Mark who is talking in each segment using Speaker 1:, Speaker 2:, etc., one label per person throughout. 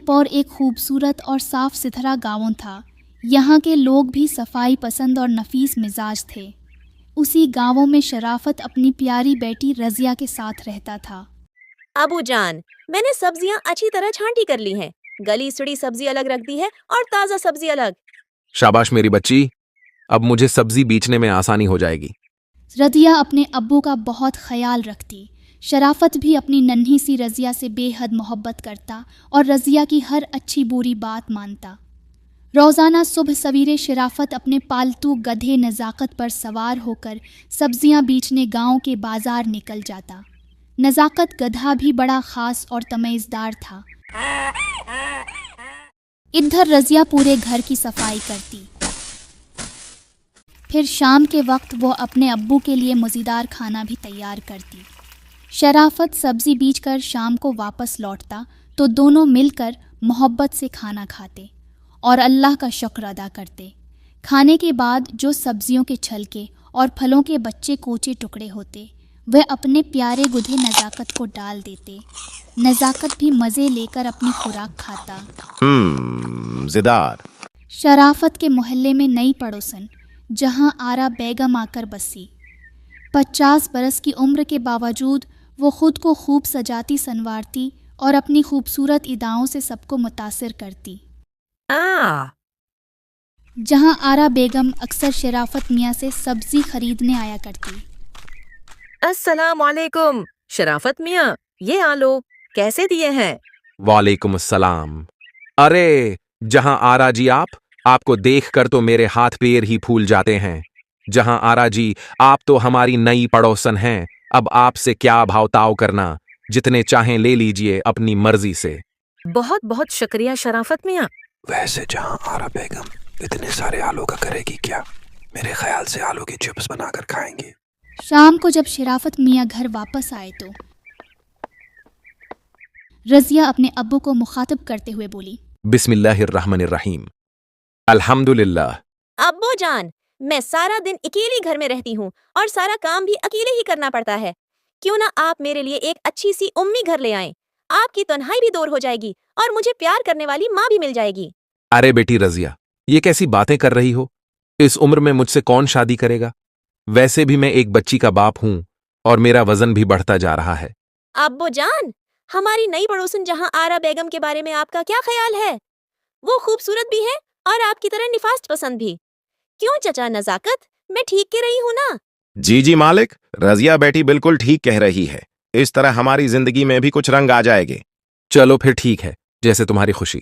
Speaker 1: नागौर एक खूबसूरत और साफ सुथरा गाँव था। यहाँ के लोग भी सफाई पसंद और नफीस मिजाज थे। उसी गाँव में शराफत अपनी प्यारी बेटी रजिया के साथ रहता था।
Speaker 2: अबू जान, मैंने सब्जियां अच्छी तरह छांटी कर ली हैं। गली सड़ी सब्जी अलग रख दी है और ताज़ा सब्जी अलग।
Speaker 3: शाबाश मेरी बच्ची, अब मुझे सब्जी बेचने में आसानी हो जाएगी।
Speaker 1: रजिया अपने अब्बू का बहुत ख्याल रखती। शराफत भी अपनी नन्ही सी रजिया से बेहद मोहब्बत करता और रजिया की हर अच्छी बुरी बात मानता। रोज़ाना सुबह सवेरे शराफत अपने पालतू गधे नज़ाकत पर सवार होकर सब्जियां बेचने गांव के बाजार निकल जाता। नज़ाकत गधा भी बड़ा ख़ास और तमीज़दार था। इधर रजिया पूरे घर की सफाई करती। फिर शाम के वक्त वो अपने अब्बू के लिए मज़ेदार खाना भी तैयार करती। शराफत सब्ज़ी बेचकर शाम को वापस लौटता तो दोनों मिलकर मोहब्बत से खाना खाते और अल्लाह का शुक्र अदा करते। खाने के बाद जो सब्जियों के छिलके और फलों के बच्चे कोचे टुकड़े होते वह अपने प्यारे गुधे नज़ाकत को डाल देते। नज़ाकत भी मज़े लेकर अपनी खुराक खाता।
Speaker 4: ज़िदार।
Speaker 1: शराफत के मोहल्ले में नई पड़ोसन जहां आरा बेगम आकर बसी। 50 बरस की उम्र के बावजूद वो खुद को खूब सजाती संवारती और अपनी खूबसूरत इदाओं से सबको मुतासिर करती। जहां आरा बेगम अक्सर शराफत मियाँ से सब्जी खरीदने आया करती।
Speaker 2: अस्सलाम वालेकुम शराफत मियाँ, ये आलो कैसे दिए हैं?
Speaker 3: वालेकुम अस्सलाम। अरे जहां आरा जी आपको देखकर तो मेरे हाथ पैर ही फूल जाते हैं। जहां आरा जी, आप तो हमारी नई पड़ोसन हैं। अब आपसे क्या भावताव करना, जितने चाहें ले लीजिए अपनी मर्जी से।
Speaker 2: बहुत बहुत शुक्रिया शराफत मियाँ।
Speaker 4: वैसे जहाँ आरा बेगम इतने सारे आलू का करेगी क्या? मेरे ख्याल से आलू की चिप्स बनाकर खाएंगे।
Speaker 1: शाम को जब शराफत मियाँ घर वापस आए तो रजिया अपने अब्बू को मुखातिब करते हुए बोली,
Speaker 3: बिस्मिल्लाहिर्रहमानिर्रहीम, अल्हम्दुलिल्लाह।
Speaker 2: अब्बू जान, मैं सारा दिन अकेली घर में रहती हूँ और सारा काम भी अकेले ही करना पड़ता है। क्यों ना आप मेरे लिए एक अच्छी सी उम्मी घर ले आएं। आपकी तन्हाई भी दूर हो जाएगी और मुझे प्यार करने वाली माँ भी मिल जाएगी।
Speaker 3: अरे बेटी रजिया, ये कैसी बातें कर रही हो? इस उम्र में मुझसे कौन शादी करेगा? वैसे भी मैं एक बच्ची का बाप हूँ और मेरा वजन भी बढ़ता जा रहा है।
Speaker 2: अब्बू जान, हमारी नई पड़ोसन जहाँ आरा बेगम के बारे में आपका क्या ख्याल है? वो खूबसूरत भी है और आपकी तरह निफास्त पसंद भी। क्यों चचा नज़ाकत, मैं ठीक कह रही हूँ ना?
Speaker 4: जी मालिक, रजिया बेटी बिल्कुल ठीक कह रही है। इस तरह हमारी जिंदगी में भी कुछ रंग आ जाएंगे।
Speaker 3: चलो फिर ठीक है, जैसे तुम्हारी खुशी।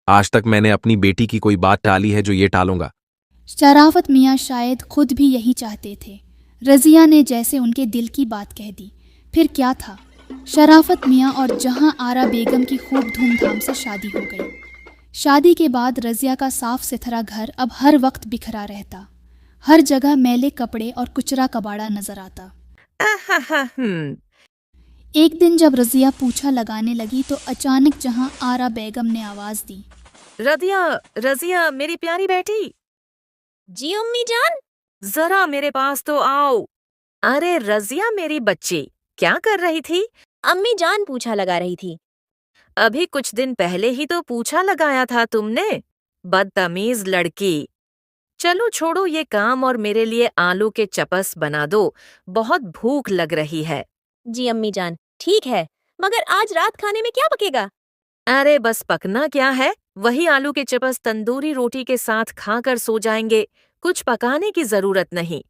Speaker 3: आज तक मैंने अपनी बेटी की कोई बात टाली है जो ये टालूंगा।
Speaker 1: शराफत मियाँ शायद खुद भी यही चाहते थे। रजिया ने जैसे उनके दिल की बात कह दी। फिर क्या था, शराफत मियाँ और जहां आरा बेगम की खूब धूमधाम से शादी हो गई। शादी के बाद रजिया का साफ सुथरा घर अब हर वक्त बिखरा रहता। हर जगह मैले कपड़े और कुचरा कबाड़ा नजर आता। एक दिन जब रजिया पूछा लगाने लगी तो अचानक जहां आरा बेगम ने आवाज दी,
Speaker 2: रजिया मेरी प्यारी बेटी। जी अम्मी जान, जरा मेरे पास तो आओ। अरे रजिया मेरी बच्ची, क्या कर रही थी? अम्मी जान पूछा लगा रही थी। अभी कुछ दिन पहले ही तो पूछा लगाया था तुमने, बदतमीज लड़की। चलो छोड़ो ये काम और मेरे लिए आलू के चपस बना दो, बहुत भूख लग रही है। जी अम्मी जान, ठीक है, मगर आज रात खाने में क्या पकेगा? अरे बस पकना क्या है, वही आलू के चपस तंदूरी रोटी के साथ खाकर सो जाएंगे। कुछ पकाने की जरूरत नहीं।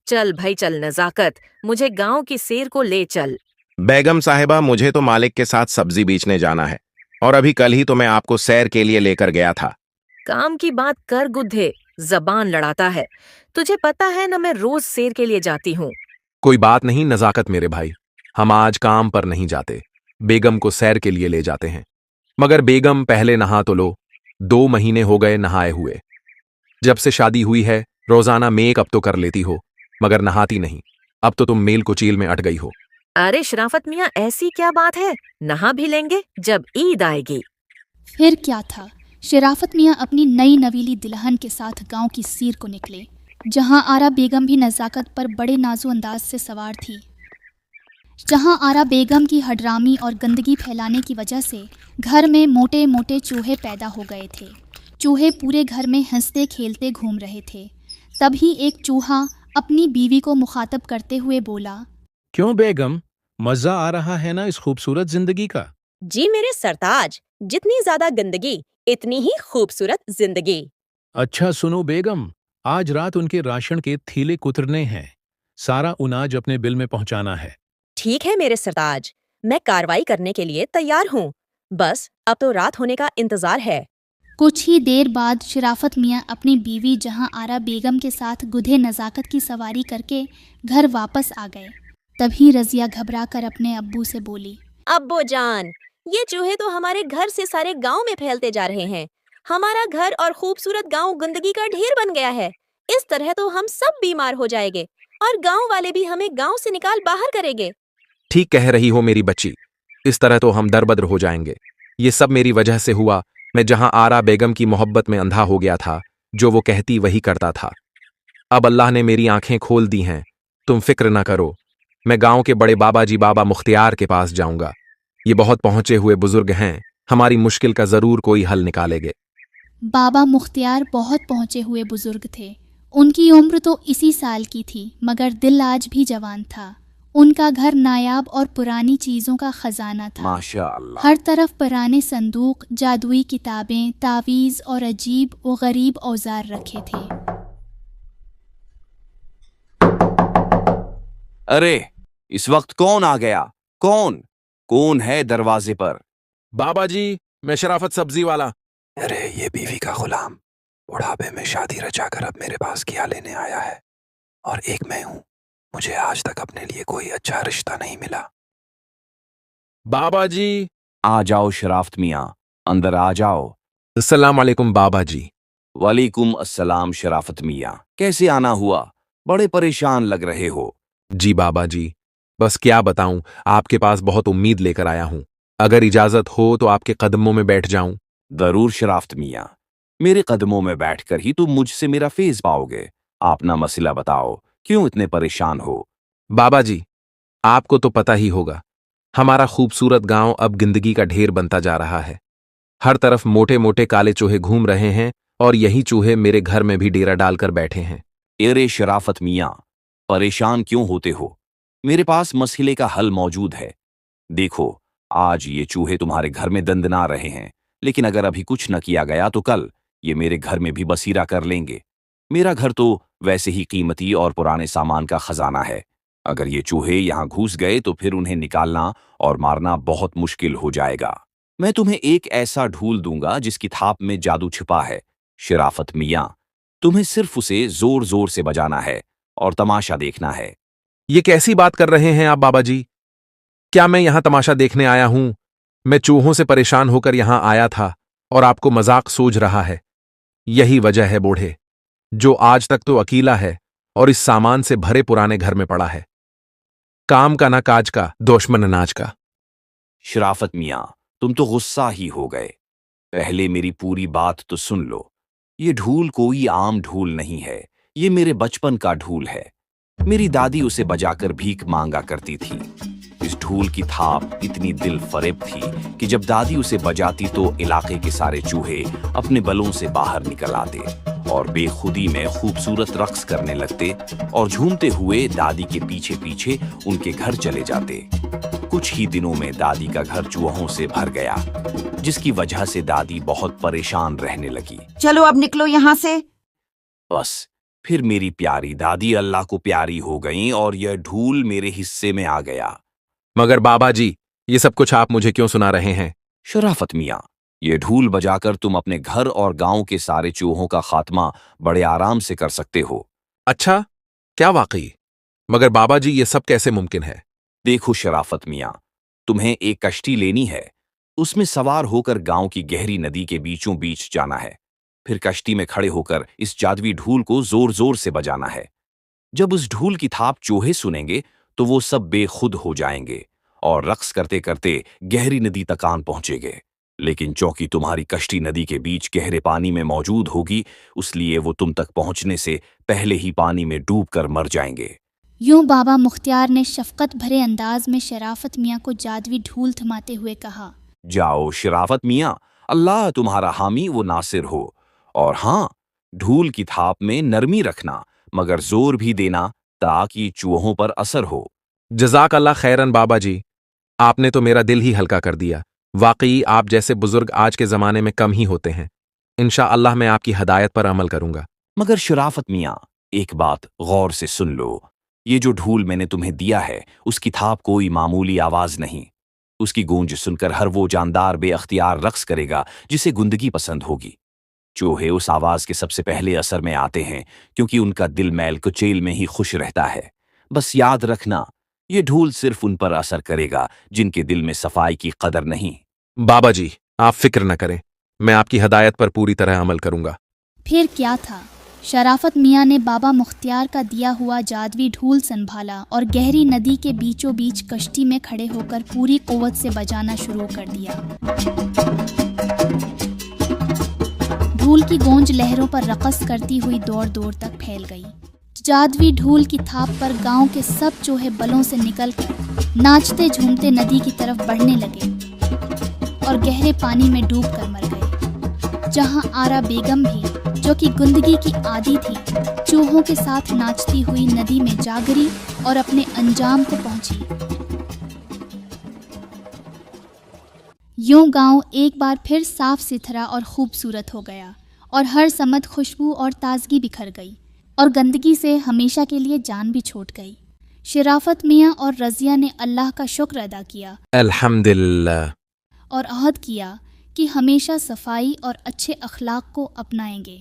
Speaker 2: चल भाई चल नज़ाकत, मुझे गांव की सैर को ले चल।
Speaker 4: बेगम साहिबा, मुझे तो मालिक के साथ सब्जी बेचने जाना है और अभी कल ही तो मैं आपको सैर के लिए लेकर गया था।
Speaker 2: काम की बात कर गुद्धे, जबान लड़ाता है। तुझे पता है ना मैं रोज सैर के लिए जाती हूँ।
Speaker 3: कोई बात नहीं नजाकत मेरे भाई, हम आज काम पर नहीं जाते, बेगम को सैर के लिए ले जाते हैं। मगर बेगम पहले नहा तो लो, 2 महीने हो गए नहाए हुए। जब से शादी हुई है रोजाना मेकअप तो कर लेती हो मगर नहाती नहीं। अब तो तुम मेल कुचील में अट गई हो।
Speaker 2: अरे शराफत मियाँ, ऐसी क्या बात है, नहा भी लेंगे जब ईद आएगी।
Speaker 1: फिर क्या था, शराफत मियाँ अपनी नई नवीली दुल्हन के साथ गांव की सैर को निकले, जहां आरा बेगम भी नज़ाकत पर बड़े नाजो अंदाज से सवार थी। जहां आरा बेगम की हडरामी और गंदगी फैलाने की वजह से घर में मोटे मोटे चूहे पैदा हो गए थे। चूहे पूरे घर में हंसते खेलते घूम रहे थे। तभी एक चूहा अपनी बीवी को मुखातब करते हुए बोला,
Speaker 5: क्यों बेगम, मजा आ रहा है ना इस खूबसूरत जिंदगी का?
Speaker 2: जी मेरे सरताज, जितनी ज्यादा गंदगी इतनी ही खूबसूरत जिंदगी।
Speaker 5: अच्छा सुनो बेगम, आज रात उनके राशन के थैले कुतरने हैं। सारा अनाज अपने बिल में पहुंचाना है।
Speaker 2: ठीक है मेरे सरताज, मैं कार्रवाई करने के लिए तैयार हूँ। बस अब तो रात होने का इंतजार है।
Speaker 1: कुछ ही देर बाद शराफत मियाँ अपनी बीवी जहां आरा बेगम के साथ गुधे नज़ाकत की सवारी करके घर वापस आ गए। तभी रज़िया घबरा कर अपने अब्बू से बोली,
Speaker 2: अब्बो जान, ये चूहे तो हमारे घर से सारे गांव में फैलते जा रहे हैं। हमारा घर और खूबसूरत गांव गंदगी का ढेर बन गया है। इस तरह तो हम सब बीमार हो जाएंगे और गांव वाले भी हमें गांव से निकाल बाहर करेंगे।
Speaker 3: ठीक कह रही हो मेरी बच्ची, इस तरह तो हम दरबदर हो जाएंगे। ये सब मेरी वजह से हुआ। मैं जहां आरा बेगम की मोहब्बत में अंधा हो गया था, जो वो कहती वही करता था। अब अल्लाह ने मेरी आंखें खोल दी हैं। तुम फिक्र न करो, मैं गांव के बड़े बाबा जी बाबा मुख्तियार के पास जाऊंगा। ये बहुत पहुंचे हुए बुजुर्ग हैं, हमारी मुश्किल का जरूर कोई हल निकालेंगे।
Speaker 1: बाबा मुख्तियार बहुत पहुँचे हुए बुजुर्ग थे। उनकी उम्र तो इसी साल की थी, मगर दिल आज भी जवान था। उनका घर नायाब और पुरानी चीज़ों का ख़जाना था।
Speaker 4: माशाअल्लाह।
Speaker 1: हर तरफ पुराने संदूक, जादुई किताबें, तावीज़ और अजीब व गरीब औजार रखे थे।
Speaker 6: अरे, इस वक्त कौन आ गया? कौन है दरवाजे पर?
Speaker 3: बाबा जी, मैं शराफत सब्जी वाला।
Speaker 4: अरे ये बीवी का गुलाम बुढ़ापे में शादी रचाकर अब मेरे पास क्या लेने आया है? और एक मैं हूँ, मुझे आज तक अपने लिए कोई अच्छा रिश्ता नहीं मिला।
Speaker 3: बाबा जी।
Speaker 6: आ जाओ शराफत मियाँ, अंदर आ जाओ।
Speaker 3: अस्सलाम वालेकुम बाबा जी।
Speaker 6: वालेकुम अस्सलाम शराफत मियाँ, कैसे आना हुआ? बड़े परेशान लग रहे हो।
Speaker 3: जी बाबा जी, बस क्या बताऊं, आपके पास बहुत उम्मीद लेकर आया हूं। अगर इजाजत हो तो आपके कदमों में बैठ जाऊं।
Speaker 6: जरूर शराफत मियाँ, मेरे कदमों में बैठकर ही तुम मुझसे मेरा फेज पाओगे। अपना मसला बताओ, क्यों इतने परेशान हो?
Speaker 3: बाबा जी, आपको तो पता ही होगा, हमारा खूबसूरत गांव अब गंदगी का ढेर बनता जा रहा है। हर तरफ मोटे मोटे काले चूहे घूम रहे हैं और यही चूहे मेरे घर में भी डेरा डालकर बैठे हैं।
Speaker 6: अरे शराफत मियाँ, परेशान क्यों होते हो? मेरे पास मसले का हल मौजूद है। देखो, आज ये चूहे तुम्हारे घर में दंदना रहे हैं, लेकिन अगर अभी कुछ न किया गया तो कल ये मेरे घर में भी बसीरा कर लेंगे। मेरा घर तो वैसे ही कीमती और पुराने सामान का खजाना है। अगर ये चूहे यहाँ घुस गए तो फिर उन्हें निकालना और मारना बहुत मुश्किल हो जाएगा। मैं तुम्हें एक ऐसा ढूल दूंगा जिसकी थाप में जादू छिपा है। शराफत मियाँ, तुम्हें सिर्फ उसे जोर जोर से बजाना है और तमाशा देखना है।
Speaker 3: ये कैसी बात कर रहे हैं आप बाबा जी? क्या मैं यहां तमाशा देखने आया हूं? मैं चूहों से परेशान होकर यहां आया था और आपको मजाक सूझ रहा है। यही वजह है बूढ़े, जो आज तक तो अकेला है और इस सामान से भरे पुराने घर में पड़ा है। काम का ना काज का, दुश्मन अनाज का।
Speaker 6: शराफत मियाँ, तुम तो गुस्सा ही हो गए। पहले मेरी पूरी बात तो सुन लो। ये ढूल कोई आम ढूल नहीं है, ये मेरे बचपन का ढूल है। मेरी दादी उसे बजाकर भीख मांगा करती थी। इस ढूल की थाप इतनी दिल फरेब थी कि जब दादी उसे बजाती तो इलाके के सारे चूहे अपने बलों से बाहर निकल आते और बेखुदी में खूबसूरत रक्स करने लगते और झूमते हुए दादी के पीछे पीछे उनके घर चले जाते। कुछ ही दिनों में दादी का घर चूहों से भर गया, जिसकी वजह से दादी बहुत परेशान रहने लगी।
Speaker 7: चलो अब निकलो यहाँ से।
Speaker 6: बस फिर मेरी प्यारी दादी अल्लाह को प्यारी हो गईं और यह ढूल मेरे हिस्से में आ गया।
Speaker 3: मगर बाबा जी, ये सब कुछ आप मुझे क्यों सुना रहे हैं?
Speaker 6: शराफत मियाँ, ये ढूल बजाकर तुम अपने घर और गांव के सारे चूहों का खात्मा बड़े आराम से कर सकते हो।
Speaker 3: अच्छा, क्या वाकई? मगर बाबा जी, ये सब कैसे मुमकिन है?
Speaker 6: देखो शराफत मियाँ, तुम्हें एक कश्ती लेनी है, उसमें सवार होकर गांव की गहरी नदी के बीचों बीच जाना है। फिर कश्ती में खड़े होकर इस जादुई ढूल को जोर जोर से बजाना है। जब उस ढूल की थाप चूहे सुनेंगे तो वो सब बेखुद हो जाएंगे और रक्स करते करते गहरी नदी तक आन पहुंचेंगे। लेकिन चौंकि तुम्हारी कश्ती नदी के बीच गहरे पानी में मौजूद होगी, इसलिए वो तुम तक पहुंचने से पहले ही पानी में डूबकर मर जाएंगे।
Speaker 1: یوں بابا مختار نے شفقت بھرے انداز میں شرافت میاں کو جادوی ڈھول تھماتے ہوئے کہا،
Speaker 6: جاؤ شرافت میاں، اللہ تمہارا حامی و ناصر ہو، اور ہاں، ڈھول کی تھاپ میں نرمی رکھنا مگر زور بھی دینا تاکہ چوہوں پر اثر ہو۔
Speaker 3: جزاک اللہ خیرن بابا جی، آپ نے تو میرا دل ہی ہلکا کر دیا۔ واقعی آپ جیسے بزرگ آج کے زمانے میں کم ہی ہوتے ہیں۔ انشاءاللہ میں آپ کی ہدایت پر عمل کروں گا۔
Speaker 6: مگر شرافت میاں، ایک بات غور سے سن لو، یہ جو ڈھول میں نے تمہیں دیا ہے اس کی تھاپ کوئی معمولی آواز نہیں۔ اس کی گونج سن کر ہر وہ جاندار بے اختیار رقص کرے گا جسے گندگی پسند ہوگی۔ چوہے اس آواز کے سب سے پہلے اثر میں آتے ہیں کیونکہ ان کا دل میل کچیل میں ہی خوش رہتا ہے۔ بس یاد رکھنا، یہ ڈھول صرف ان پر اثر کرے گا جن کے دل میں صفائی کی قدر نہیں۔
Speaker 3: بابا جی آپ فکر نہ کریں، میں آپ کی ہدایت پر پوری طرح عمل کروں گا۔
Speaker 1: پھر کیا تھا، شرافت میاں نے بابا مختار کا دیا ہوا جادوی ڈھول سنبھالا اور گہری ندی کے بیچوں بیچ کشتی میں کھڑے ہو کر پوری قوت سے بجانا شروع کر دیا۔ ڈھول کی گونج لہروں پر رقص کرتی ہوئی دور دور تک پھیل گئی۔ جادوی ڈھول کی تھاپ پر گاؤں کے سب چوہے بلوں سے نکل کر ناچتے جھومتے ندی کی طرف بڑھنے لگے اور گہرے پانی میں ڈوب کر مر گئے، جہاں آرا بیگم بھی جو کہ گندگی کی عادی تھی چوہوں کے ساتھ ناچتی ہوئی ندی میں جا گری اور اپنے انجام کو پہنچی۔ یوں گاؤں ایک بار پھر صاف ستھرا اور خوبصورت ہو گیا اور ہر سمت خوشبو اور تازگی بکھر گئی اور گندگی سے ہمیشہ کے لیے جان بھی چھوٹ گئی۔ شرافت میاں اور رضیہ نے اللہ کا شکر ادا کیا
Speaker 3: الحمدللہ،
Speaker 1: اور عہد کیا کہ ہمیشہ صفائی اور اچھے اخلاق کو اپنائیں گے۔